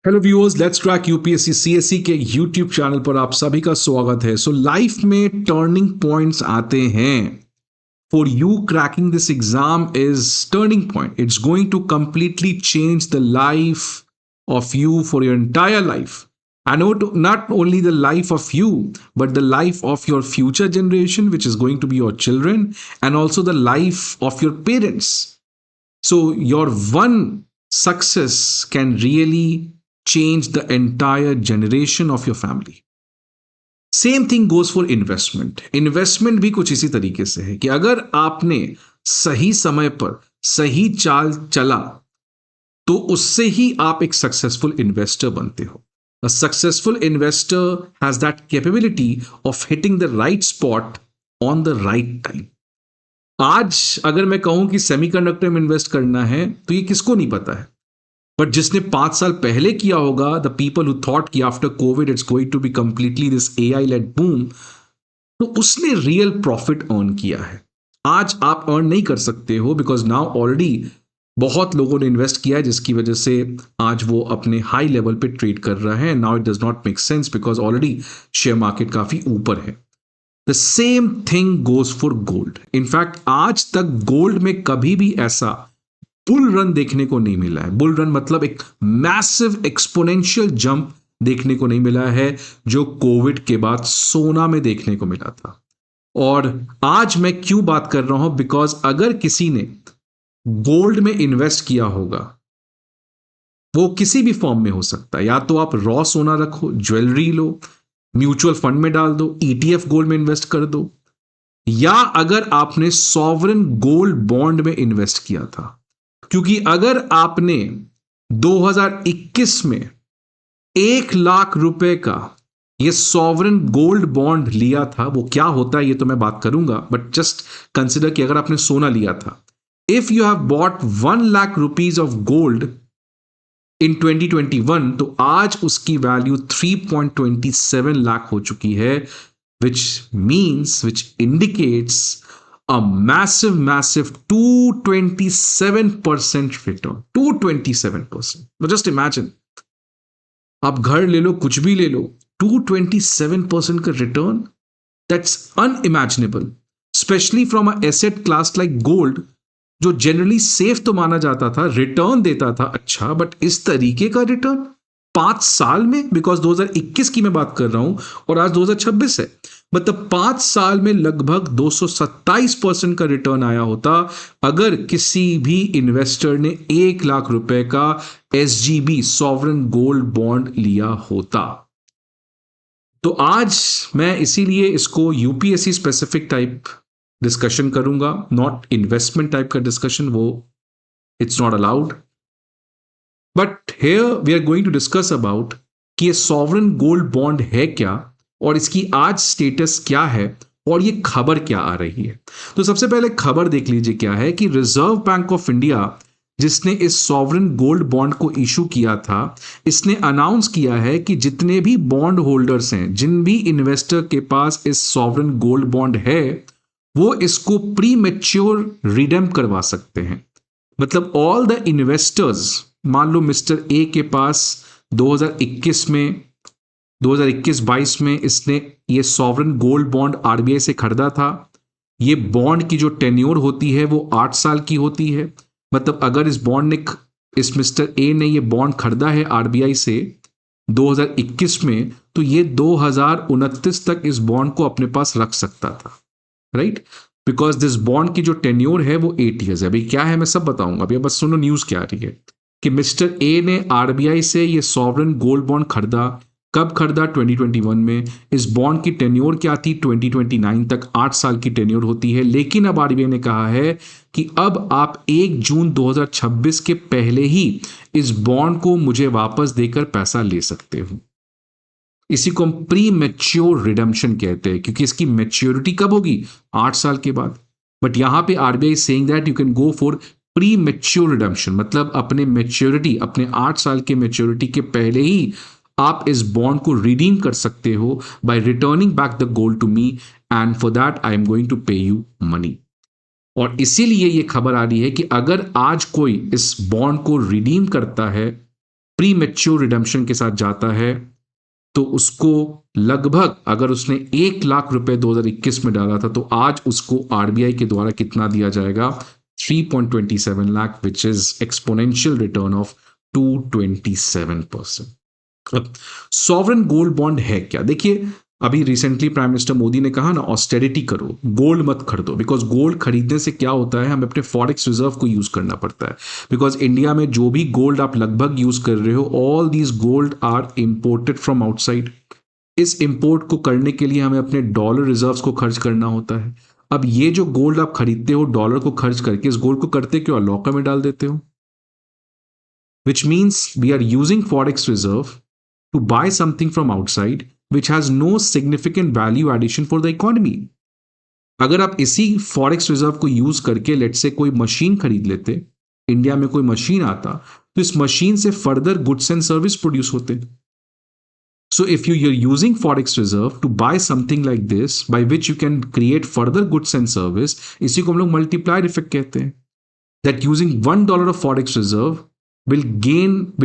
Hello viewers, let's crack UPSC CSC के YouTube channel पर आप सभी का स्वागत है। सो लाइफ में टर्निंग पॉइंट्स आते हैं। For you cracking this exam is turning point. It's going to completely change the life of you for your entire life, and not only the life of you but the life of your future generation, which is going to be your children, and also the life of your parents. So your one success can really change the entire generation of your family. Same thing goes for investment. Investment भी कुछ इसी तरीके से है कि अगर आपने सही समय पर सही चाल चला तो उससे ही आप एक सक्सेसफुल इन्वेस्टर बनते हो. A successful investor has that capability of hitting the right spot on the right time. आज अगर मैं कहूं कि सेमीकंडक्टर में इन्वेस्ट करना है तो ये किसको नहीं पता है, बट जिसने 5 साल पहले किया होगा, द पीपल हु थॉट कि after COVID it's going to be completely this AI led boom, तो उसने रियल प्रॉफिट अर्न किया है. आज आप अर्न नहीं कर सकते हो बिकॉज नाउ ऑलरेडी बहुत लोगों ने इन्वेस्ट किया है, जिसकी वजह से आज वो अपने हाई लेवल पे ट्रेड कर रहा है. Now it does not make sense because already share market काफी ऊपर है. The same thing goes for gold. In fact आज तक गोल्ड में कभी भी ऐसा बुल रन देखने को नहीं मिला है. बुल रन मतलब एक मैसिव एक्सपोनेंशियल जंप देखने को नहीं मिला है जो कोविड के बाद सोना में देखने को मिला था. और आज मैं क्यों बात कर रहा हूं, बिकॉज अगर किसी ने गोल्ड में इन्वेस्ट किया होगा, वो किसी भी फॉर्म में हो सकता है. या तो आप रॉ सोना रखो, ज्वेलरी लो, म्यूचुअल फंड में डाल दो, ईटीएफ गोल्ड में इन्वेस्ट कर दो, या अगर आपने सॉवरेन गोल्ड बॉन्ड में इन्वेस्ट किया था. क्योंकि अगर आपने 2021 में 1 लाख रुपए का ये सॉवरेन गोल्ड बॉन्ड लिया था, वो क्या होता है ये तो मैं बात करूंगा, बट जस्ट कंसिडर कि अगर आपने सोना लिया था, if you have bought 1 lakh rupees of gold in 2021, तो आज उसकी वैल्यू 3.27 लाख हो चुकी है, which indicates a massive 227% return. 227%. Now just imagine, आप घर ले लो, कुछ भी ले लो, 227% का return, that's unimaginable, specially from a asset class like gold, जो जनरली सेफ तो माना जाता था, रिटर्न देता था अच्छा, बट इस तरीके का रिटर्न 5 साल में, बिकॉज 2021 की मैं बात कर रहा हूं और आज 2026 है, मतलब 5 साल में लगभग 227% का रिटर्न आया होता अगर किसी भी इन्वेस्टर ने 1 लाख रुपए का एसजीबी सॉवरेन गोल्ड बॉन्ड लिया होता. तो आज मैं इसीलिए इसको यूपीएससी स्पेसिफिक टाइप डिस्कशन करूंगा, नॉट इन्वेस्टमेंट टाइप का डिस्कशन, वो it's not allowed. But here we are going to discuss about कि ये सॉवरेन गोल्ड बॉन्ड है क्या और इसकी आज स्टेटस क्या है और ये खबर क्या आ रही है. तो सबसे पहले खबर देख लीजिए क्या है कि रिजर्व बैंक ऑफ इंडिया, जिसने इस सॉवरेन गोल्ड बॉन्ड को इशू किया था, इसने अनाउंस किया है कि जितने भी बॉन्ड होल्डर्स हैं, जिन भी इन्वेस्टर के पास इस सॉवरेन गोल्ड बॉन्ड है, वो इसको प्री मैच्योर रिडेम करवा सकते हैं. मतलब ऑल द इन्वेस्टर्स, मान लो मिस्टर ए के पास 2021-22 में इसने ये सॉवरेन गोल्ड बॉन्ड आरबीआई से खरीदा था. ये बॉन्ड की जो टेन्योर होती है वो 8 साल की होती है. मतलब अगर इस मिस्टर ए ने ये बॉन्ड खरीदा है आरबीआई से 2021 में, तो ये 2029 तक इस बॉन्ड को अपने पास रख सकता था, राइट? बिकॉज दिस बॉन्ड की जो टेन्योर है वो 8 ईयर्स है. अभी क्या है मैं सब बताऊंगा, अभी बस सुनो न्यूज क्या आ रही है कि मिस्टर ए ने आरबीआई से ये सॉवरेन गोल्ड बॉन्ड खरीदा. कब खरीदा? 2021 में. इस बॉन्ड की टेन्योर क्या थी? 2029 तक, 8 साल की टेन्योर होती है. लेकिन अब आरबीआई ने कहा है कि अब आप 1 जून 2026 के पहले ही इस बॉन्ड को मुझे वापस देकर पैसा ले सकते हो. इसी को हम प्री मैच्योर रिडम्पशन कहते हैं, क्योंकि इसकी मैच्योरिटी कब होगी? 8 साल के बाद. बट यहां पे RBI saying that you can go for pre mature redemption, मतलब अपने 8 साल के मैच्योरिटी के पहले ही आप इस बॉन्ड को रिडीम कर सकते हो by returning back the gold to me, and for that I am going to pay you money. और इसीलिए ये खबर आ रही है कि अगर आज कोई इस बॉन्ड को रिडीम करता है प्री मैच्योर रिडम्पशन के साथ जाता है तो उसको लगभग, अगर उसने 1 लाख रुपए 2021 में डाला था, तो आज उसको आरबीआई के द्वारा कितना दिया जाएगा? 3.27 lakh, which is exponential return of 227%। Sovereign gold bond है क्या? देखिए, अभी रिसेंटली प्राइम मिनिस्टर मोदी ने कहा ना, ऑस्टेरिटी करो, गोल्ड मत खरीदो, बिकॉज गोल्ड खरीदने से क्या होता है, हमें अपने फॉरेक्स रिजर्व को यूज करना पड़ता है। बिकॉज इंडिया में जो भी गोल्ड आप लगभग यूज कर रहे हो, all these gold are imported from outside. इस इंपोर्ट को करने के लिए हमें अपने डॉलर रिजर्व्स को खर्च करना होता है। अब ये जो गोल्ड आप खरीदते हो डॉलर को खर्च करके, इस गोल्ड को करते क्यों? लॉकर में डाल देते हो, which means we are using forex reserve to buy something from outside which has no significant value addition for the economy. अगर आप इसी फॉरेक्स रिजर्व को यूज करके लेट से कोई मशीन खरीद लेते, इंडिया में कोई मशीन आता, तो इस मशीन से further goods and service produce होते। So if you are using forex reserve to buy something like this by which you can create further goods and service, इसी को हम लोग मल्टीप्लायर इफेक्ट कहते हैं। That using $1 of forex reserve will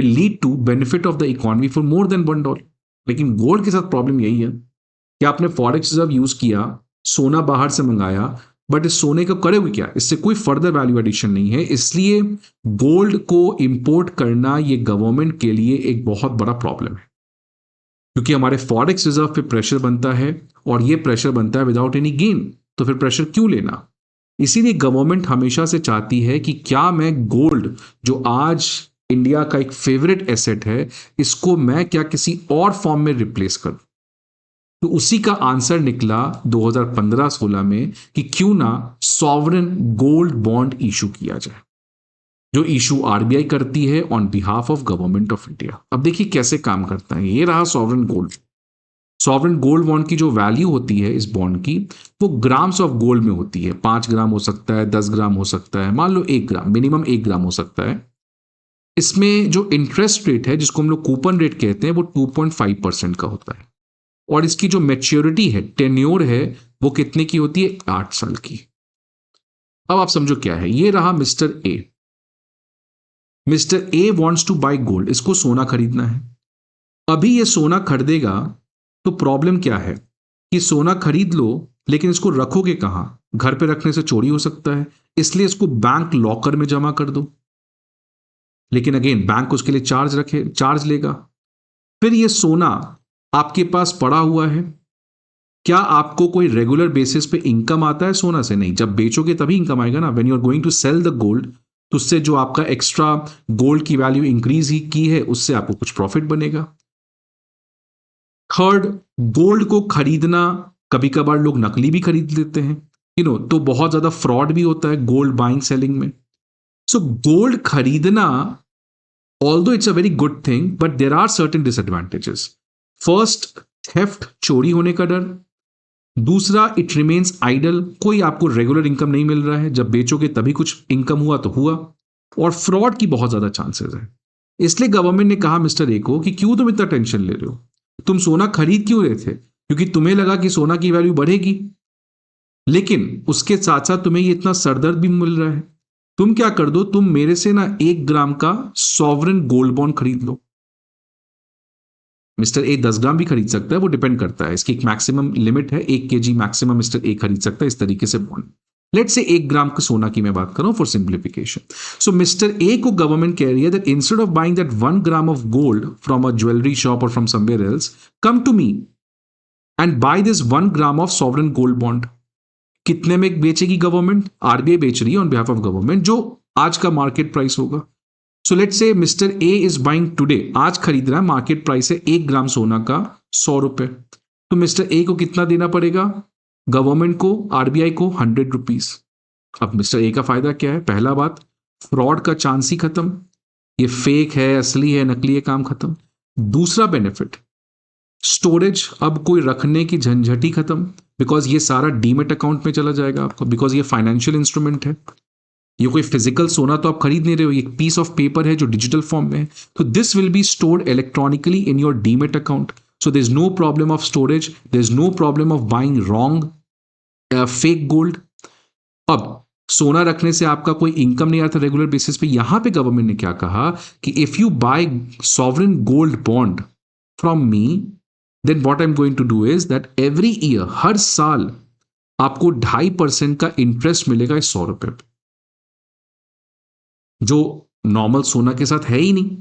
lead to benefit of the economy for more than $1। लेकिन gold के साथ problem यही है कि आपने फॉरेक्स रिजर्व यूज किया, सोना बाहर से मंगाया, बट इस सोने का करोगे क्या? इससे कोई फर्दर वैल्यू एडिशन नहीं है। इसलिए गोल्ड को इंपोर्ट करना ये गवर्नमेंट के लिए एक बहुत बड़ा प्रॉब्लम है, क्योंकि हमारे फॉरेक्स रिजर्व पे प्रेशर बनता है, और ये प्रेशर बनता है विदाउट एनी गेन। तो फिर प्रेशर क्यों लेना? इसीलिए गवर्नमेंट हमेशा से चाहती है कि क्या मैं गोल्ड, जो आज इंडिया का एक फेवरेट एसेट है, इसको मैं क्या किसी और फॉर्म में रिप्लेस करूं। तो उसी का आंसर निकला 2015-16 में कि क्यों ना सॉवरेन गोल्ड बॉन्ड इशू किया जाए, जो इशू आरबीआई करती है on behalf of government of India. अब देखिए कैसे काम करता है। ये रहा sovereign gold. Sovereign gold bond की जो वैल्यू होती है इस बॉन्ड की, वो ग्राम्स ऑफ गोल्ड में होती है। 5 ग्राम हो सकता है, 10 ग्राम हो सकता है, मान लो 1 ग्राम, मिनिमम 1 ग्राम हो सकता है। इसमें जो इंटरेस्ट रेट है, जिसको हम लोग कूपन रेट कहते हैं, वो 2.5% का होता है। और इसकी जो मैच्योरिटी है, टेन्योर है, वो कितने की होती है? 8 साल की। अब आप समझो क्या है। ये रहा mister A. Mister A wants to buy gold, इसको सोना खरीदना है। अभी ये सोना खरीदेगा तो प्रॉब्लम क्या है कि सोना खरीद लो, लेकिन इसको रखोगे कहां? घर पे रखने से चोरी हो सकता है, इसलिए इसको बैंक लॉकर में जमा कर दो। लेकिन अगेन बैंक उसके लिए चार्ज लेगा। फिर ये सोना आपके पास पड़ा हुआ है, क्या आपको कोई रेगुलर बेसिस पे इनकम आता है सोना से? नहीं। जब बेचोगे तभी इनकम आएगा ना, when you are going to sell the gold, तो उससे जो आपका एक्स्ट्रा गोल्ड की वैल्यू इंक्रीज ही की है, उससे आपको कुछ प्रॉफिट बनेगा। थर्ड, गोल्ड को खरीदना, कभी कभार लोग नकली भी खरीद लेते हैं, तो बहुत ज्यादा फ्रॉड भी होता है गोल्ड बाइंग सेलिंग में। सो गोल्ड खरीदना, although it's a very good thing, but there are certain disadvantages. First, theft, चोरी होने का डर। दूसरा, it remains idle, कोई आपको रेगुलर इनकम नहीं मिल रहा है, जब बेचोगे तभी कुछ इनकम हुआ तो हुआ। और फ्रॉड की बहुत ज्यादा चांसेस है। इसलिए गवर्नमेंट ने कहा मिस्टर ए को कि क्यों तुम इतना टेंशन ले रहे हो, तुम सोना खरीद क्यों रहे थे? क्योंकि तुम्हें लगा कि सोना की वैल्यू बढ़ेगी, लेकिन उसके साथ साथ तुम्हें ये इतना सरदर्द भी मिल रहा है। तुम क्या कर दो, तुम मेरे से ना 1 ग्राम का सॉवरेन गोल्ड बॉन्ड खरीद लो। मिस्टर ए 10 ग्राम भी खरीद सकता है, वो डिपेंड करता है, इसकी एक मैक्सिमम लिमिट है, 1 kg मैक्सिमम मिस्टर ए खरीद सकता है इस तरीके से बॉन्ड। लेट्स से 1 ग्राम का सोना की मैं बात कर रहा हूं for simplification. So mister A को गवर्नमेंट कह रही है that instead of buying that 1 gram of gold from a jewellery shop और from somewhere else, come to me and buy this 1 gram of sovereign gold bond. कितने में बेचेगी government? RBI बेच रही है ऑन बिहाफ ऑफ गवर्नमेंट, जो आज का market price होगा। So let's say mister A is buying today, आज खरीद रहा है, मार्केट प्राइस है 1 ग्राम सोना का 100 रुपए। तो मिस्टर ए को कितना देना पड़ेगा? गवर्नमेंट को, आरबीआई को 100 रुपीज। अब मिस्टर ए का फायदा क्या है? पहला बात, फ्रॉड का चांस ही खत्म, ये फेक है, असली है, नकली है, काम खत्म। दूसरा बेनिफिट, स्टोरेज, अब कोई रखने की झंझट ही खत्म, बिकॉज ये सारा डीमेट अकाउंट में चला जाएगा आपको, बिकॉज ये फाइनेंशियल इंस्ट्रूमेंट है, ये कोई फिजिकल सोना तो आप खरीद नहीं रहे हो, ये एक पीस ऑफ पेपर है जो डिजिटल फॉर्म में है। तो this will be stored electronically in your demat account, so there is no problem of storage, there is no problem of buying wrong fake gold. अब सोना रखने से आपका कोई इनकम नहीं आता रेगुलर बेसिस पे। यहां पे गवर्नमेंट ने क्या कहा कि if you buy sovereign gold bond from me, then what I am going to do is that every year, हर साल आपको 2.5% का इंटरेस्ट मिलेगा इस 100 रुपए पे, जो नॉर्मल सोना के साथ है ही नहीं।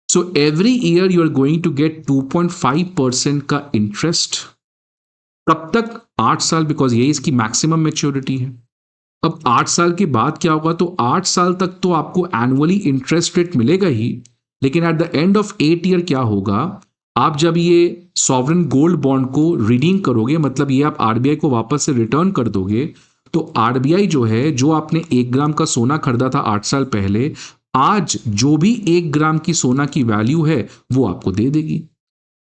So every year you are going to get 2.5% का इंटरेस्ट। तब तक 8 साल, बिकॉज यही इसकी मैक्सिमम मेच्योरिटी है। अब 8 साल के बाद क्या होगा, तो 8 साल तक तो आपको एनुअली इंटरेस्ट रेट मिलेगा ही, लेकिन at the end of 8 year क्या होगा, आप जब ये सॉवरेन गोल्ड बॉन्ड को रिडीम करोगे, मतलब ये आप आरबीआई को वापस से रिटर्न कर दोगे, तो आरबीआई जो है, जो आपने 1 ग्राम का सोना खरीदा था 8 साल पहले, आज जो भी 1 ग्राम की सोना की वैल्यू है वो आपको दे देगी।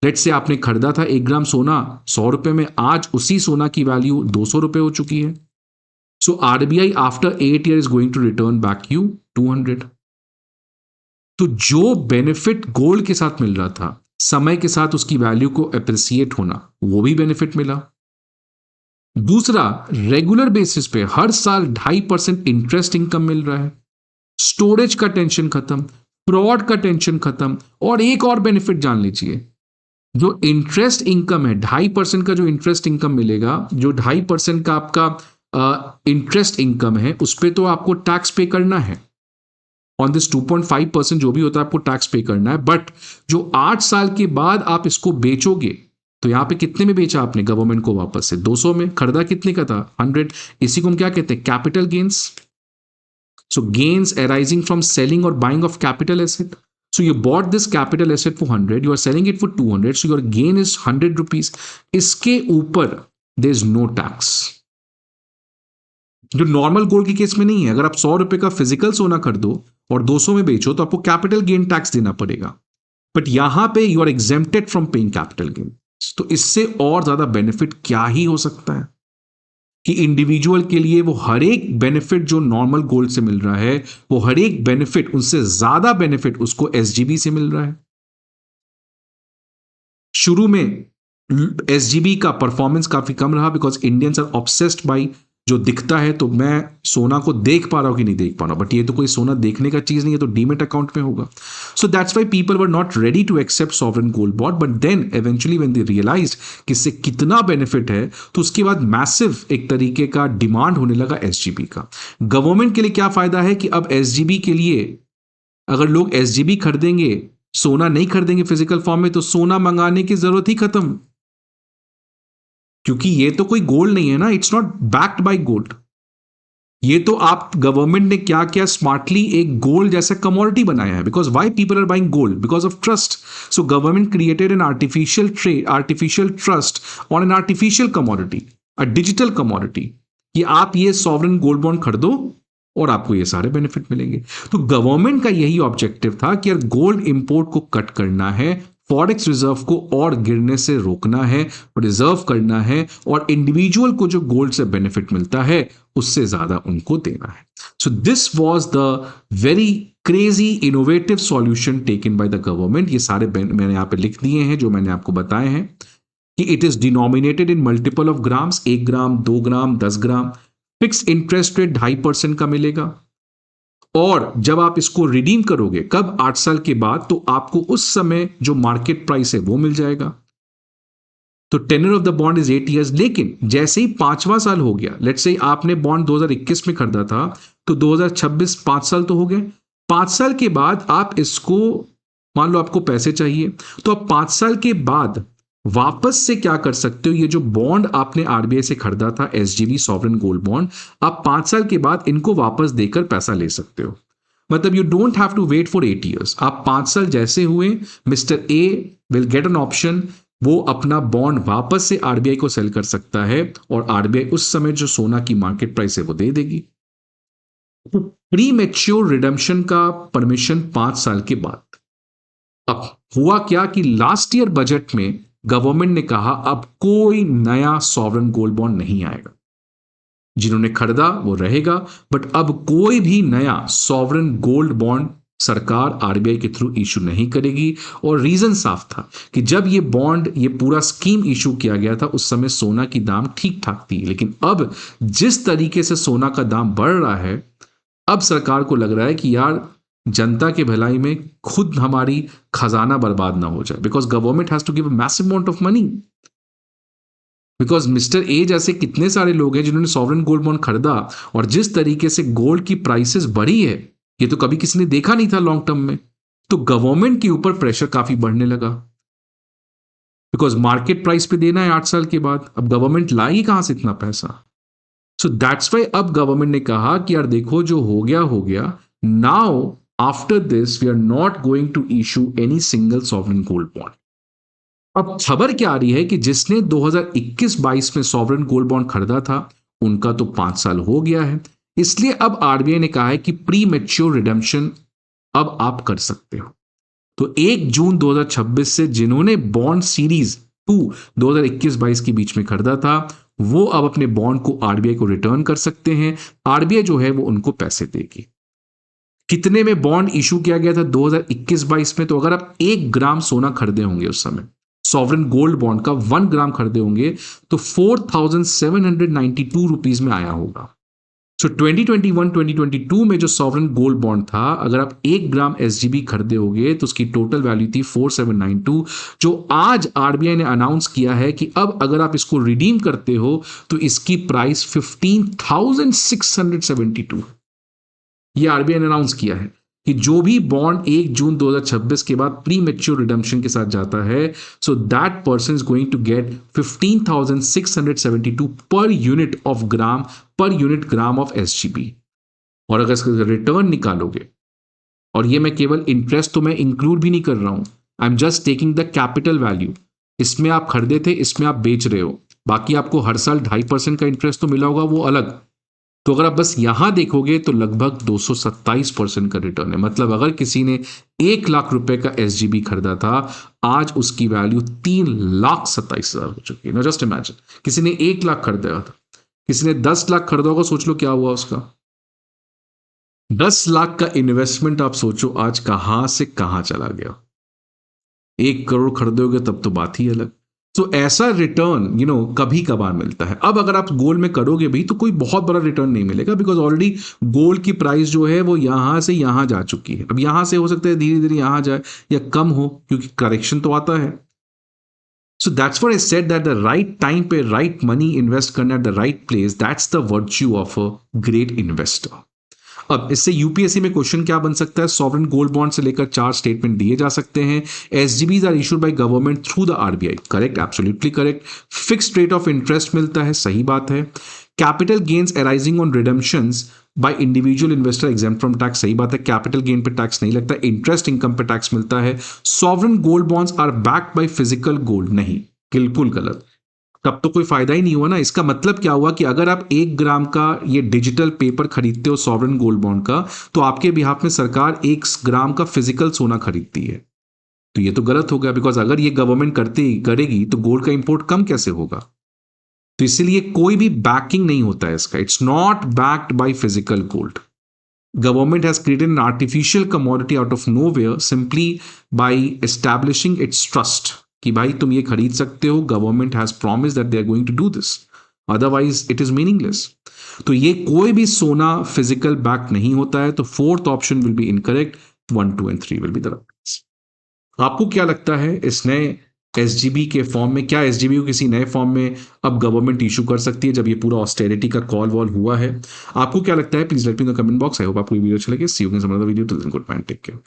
लेट से आपने खरीदा था 1 ग्राम सोना 100 रुपए में, आज उसी सोना की वैल्यू 200 रुपए हो चुकी है। So RBI after 8 year is going to return back you 200। तो जो बेनिफिट गोल्ड के साथ मिल रहा था, समय के साथ उसकी वैल्यू को अप्रिसिएट होना, वो भी बेनिफिट मिला। दूसरा, रेगुलर बेसिस पे हर साल 2.5% इंटरेस्ट इनकम मिल रहा है। स्टोरेज का टेंशन खत्म, फ्रॉड का टेंशन खत्म, और एक और बेनिफिट जान लीजिए, जो इंटरेस्ट इनकम है, 2.5% का जो इंटरेस्ट इनकम मिलेगा, जो 2.5% का आपका इंटरेस्ट इनकम है, उस पर तो आपको टैक्स पे करना है। ऑन दिस 2.5% जो भी होता है आपको टैक्स पे करना है। बट जो 8 साल के बाद आप इसको बेचोगे, तो यहां पे कितने में बेचा आपने गवर्नमेंट को वापस से? 200 में। खरीदा कितने का था? 100। इसी को हम क्या कहते हैं? Capital gains. So gains arising from selling और buying of capital asset. So you bought this capital asset for 100, you are selling it for 200, so your gain is 100 rupees. इसके ऊपर there is no tax, जो normal gold के case में नहीं है। अगर आप 100 रुपए का फिजिकल सोना खरीदो और 200 में बेचो, तो आपको कैपिटल गेन टैक्स देना पड़ेगा। बट यहां पे you are exempted from paying capital gain. तो इससे और ज्यादा बेनिफिट क्या ही हो सकता है कि इंडिविजुअल के लिए वो हर एक बेनिफिट जो नॉर्मल गोल्ड से मिल रहा है, वो हर एक बेनिफिट, उससे ज्यादा बेनिफिट उसको एसजीबी से मिल रहा है। शुरू में एसजीबी का परफॉर्मेंस काफी कम रहा, because Indians are obsessed by जो दिखता है। तो मैं सोना को देख पा रहा हूं कि नहीं देख पा रहा हूं, बट ये तो कोई सोना देखने का चीज नहीं है, तो डीमेट अकाउंट में होगा। So that's why people were not ready to accept sovereign gold bond, but then eventually when they realised कि इससे कितना बेनिफिट है, तो उसके बाद मैसिव एक तरीके का डिमांड होने लगा एसजीबी का। गवर्नमेंट के लिए क्या फायदा है कि अब एसजीबी के लिए, अगर लोग एसजीबी खरीदेंगे, सोना नहीं खरीदेंगे फिजिकल फॉर्म में, तो सोना मंगाने की जरूरत ही खत्म, क्योंकि ये तो कोई गोल्ड नहीं है ना, it's not backed by gold. ये तो आप गवर्नमेंट ने क्या किया, स्मार्टली एक गोल्ड जैसा कमोडिटी बनाया है। Because why people are buying gold? Because of trust. So government created an artificial trade, artificial trust on an artificial commodity, a digital commodity, कि आप ये सॉवरेन गोल्ड बॉन्ड खरीदो और आपको ये सारे बेनिफिट मिलेंगे। तो गवर्नमेंट का यही ऑब्जेक्टिव था कि यार गोल्ड इंपोर्ट को कट करना है, फॉरेक्स रिजर्व को और गिरने से रोकना है, रिजर्व करना है, और इंडिविजुअल को जो गोल्ड से बेनिफिट मिलता है उससे ज्यादा उनको देना है। So this was the very crazy innovative solution taken by the government. ये सारे मैंने यहां पे लिख दिए हैं जो मैंने आपको बताए हैं, कि it is denominated in multiple of grams, 1 gram, 2 gram, 10 gram. Fix interest rate 2.5% का मिलेगा, और जब आप इसको रिडीम करोगे कब? 8 साल के बाद, तो आपको उस समय जो मार्केट प्राइस है वो मिल जाएगा। तो tenure of the bond is 8 years। लेकिन जैसे ही 5वां साल हो गया, लेट्स से आपने बॉन्ड 2021 में खरीदा था, तो 2026 5 साल तो हो गए। 5 साल के बाद आप इसको, मान लो आपको पैसे चाहिए, तो आप 5 साल के बाद वापस से क्या कर सकते हो, ये जो बॉन्ड आपने आरबीआई से खरीदा था, एसजीबी सॉवरेन गोल्ड बॉन्ड, आप 5 साल के बाद इनको वापस देकर पैसा ले सकते हो। मतलब you don't have to wait for 8 years। आप 5 साल जैसे हुए, mister A will get an option, वो अपना बॉन्ड वापस से आरबीआई को सेल कर सकता है, और आरबीआई उस समय जो सोना की मार्केट प्राइस है वो दे देगी। तो प्री मैच्योर रिडेम्पशन का परमिशन 5 साल के बाद। अब हुआ क्या कि लास्ट ईयर बजट में गवर्नमेंट ने कहा अब कोई नया सॉवरेन गोल्ड बॉन्ड नहीं आएगा, जिन्होंने खरीदा वो रहेगा, बट अब कोई भी नया सॉवरेन गोल्ड बॉन्ड सरकार आरबीआई के थ्रू इशू नहीं करेगी। और रीजन साफ था कि जब ये बॉन्ड, ये पूरा स्कीम इशू किया गया था, उस समय सोना की दाम ठीक ठाक थी। लेकिन अब जिस तरीके से सोना का दाम बढ़ रहा है, अब सरकार को लग रहा है कि यार जनता के भलाई में खुद हमारी खजाना बर्बाद ना हो जाए, because government has to give a massive amount of money. Because mister A जैसे कितने सारे लोग हैं जिन्होंने सॉवरेन गोल्ड बॉन्ड खरीदा, और जिस तरीके से गोल्ड की प्राइसेस बढ़ी है, ये तो कभी किसी ने देखा नहीं था लॉन्ग टर्म में। तो गवर्नमेंट के ऊपर प्रेशर काफी बढ़ने लगा, बिकॉज मार्केट प्राइस पे देना है 8 साल के बाद। अब गवर्नमेंट लाएगी कहां से इतना पैसा? सो दैट्स वाई अब गवर्नमेंट ने कहा कि यार देखो, जो हो गया। Now after this we are not going to issue any single sovereign gold bond. अब खबर क्या आ रही है कि जिसने 2021-22 में सॉवरेन गोल्ड बॉन्ड खरीदा था, उनका तो 5 साल हो गया है। इसलिए अब आरबीआई ने कहा है कि प्री मैच्योर रिडेम्पशन अब आप कर सकते हो। तो 1 जून 2026 से जिन्होंने बॉन्ड सीरीज 2 2021-22 के बीच में खरीदा था, वो अब अपने बॉन्ड को आरबीआई को रिटर्न कर सकते हैं। आरबीआई जो है वो उनको पैसे देगी। कितने में बॉन्ड इशू किया गया था 2021-22 में? तो अगर आप 1 ग्राम सोना खरीदे होंगे उस समय, सॉवरेन गोल्ड बॉन्ड का 1 ग्राम खरीदे होंगे, तो 4792 रुपीज में आया होगा। सो 2021-2022 में जो सॉवरेन गोल्ड बॉन्ड था, अगर आप 1 ग्राम एसजीबी खरीदे होगे तो उसकी टोटल वैल्यू थी 4792, जो आज आरबीआई ने अनाउंस किया है कि अब अगर आप इसको रिडीम करते हो तो इसकी प्राइस 15,672। ये आरबीआई ने अनाउंस किया है कि जो भी बॉन्ड 1 जून 2026 के बाद प्री मैच्योर रिडम्पशन के साथ जाता है, so that person is going to get 15,672 per unit of gram, per unit gram of SGB. और अगर इसका रिटर्न निकालोगे, और ये मैं केवल इंटरेस्ट तो मैं इंक्लूड भी नहीं कर रहा हूं, I am just taking the capital value. इसमें आप खरीदे थे, इसमें आप बेच रहे हो, बाकी आपको हर साल 2.5% का इंटरेस्ट तो मिला होगा, वो अलग। तो अगर आप बस यहां देखोगे तो लगभग 227% का रिटर्न है। मतलब अगर किसी ने 1 लाख रुपए का एसजीबी खरीदा था, आज उसकी वैल्यू 3,27,000 हो चुकी है। ना जस्ट इमेजिन, किसी ने 1 लाख खरीदा था, किसी ने 10 लाख खरीदा होगा, सोच लो क्या हुआ उसका। 10 लाख का इन्वेस्टमेंट आप सोचो आज कहां से कहां चला गया। 1 करोड़ खरीदोगे तब तो बात ही अलग। तो ऐसा रिटर्न कभी कभार मिलता है। अब अगर आप गोल्ड में करोगे भी तो कोई बहुत बड़ा रिटर्न नहीं मिलेगा, बिकॉज ऑलरेडी गोल्ड की प्राइस जो है वो यहां से यहां जा चुकी है। अब यहां से हो सकता है धीरे धीरे यहां जाए या कम हो, क्योंकि करेक्शन तो आता है। So that's what I said, that the right time पे राइट मनी इन्वेस्ट करना at the right place, that's the virtue of a great investor. अब इससे यूपीएससी में क्वेश्चन क्या बन सकता है? सॉवरेन गोल्ड बॉन्ड से लेकर 4 स्टेटमेंट दिए जा सकते हैं। SGBs are issued by government through the RBI, correct, absolutely correct. Fixed rate of interest मिलता है, सही बात है। Capital gains arising on redemptions by individual investor exempt from tax, सही बात है। कैपिटल गेन पे टैक्स नहीं लगता। इंटरेस्ट इनकम पे टैक्स मिलता है। Sovereign gold bonds are backed by physical gold, नहीं, बिल्कुल गलत। तब तो कोई फायदा ही नहीं हुआ ना। इसका मतलब क्या हुआ कि अगर आप 1 ग्राम का ये डिजिटल पेपर खरीदते हो सॉवरेन गोल्ड बॉन्ड का, तो आपके बिहाफ में सरकार 1 ग्राम का फिजिकल सोना खरीदती है। तो ये तो गलत हो गया, बिकॉज अगर ये गवर्नमेंट करेगी तो गोल्ड का इंपोर्ट कम कैसे होगा? तो इसलिए कोई भी बैकिंग नहीं होता है इसका। It's not backed by physical gold. Government has created an artificial commodity out of nowhere simply by establishing its trust कि भाई तुम ये खरीद सकते हो, government has promise that they are going to do this, otherwise it is meaningless. तो ये कोई भी सोना फिजिकल बैक नहीं होता है। तो 4th option will be incorrect, 1, 2 and 3 will be the right. आपको क्या लगता है इस नए एसजीबी के फॉर्म में, क्या एसजीबी को किसी नए फॉर्म में अब गवर्नमेंट इशू कर सकती है जब ये पूरा ऑस्टेरिटी का कॉल वॉल हुआ है? आपको क्या लगता है? Please let me in the comment box. I hope आपको ये वीडियो अच्छा लगे। See you in some other video. Till then goodbye, take care.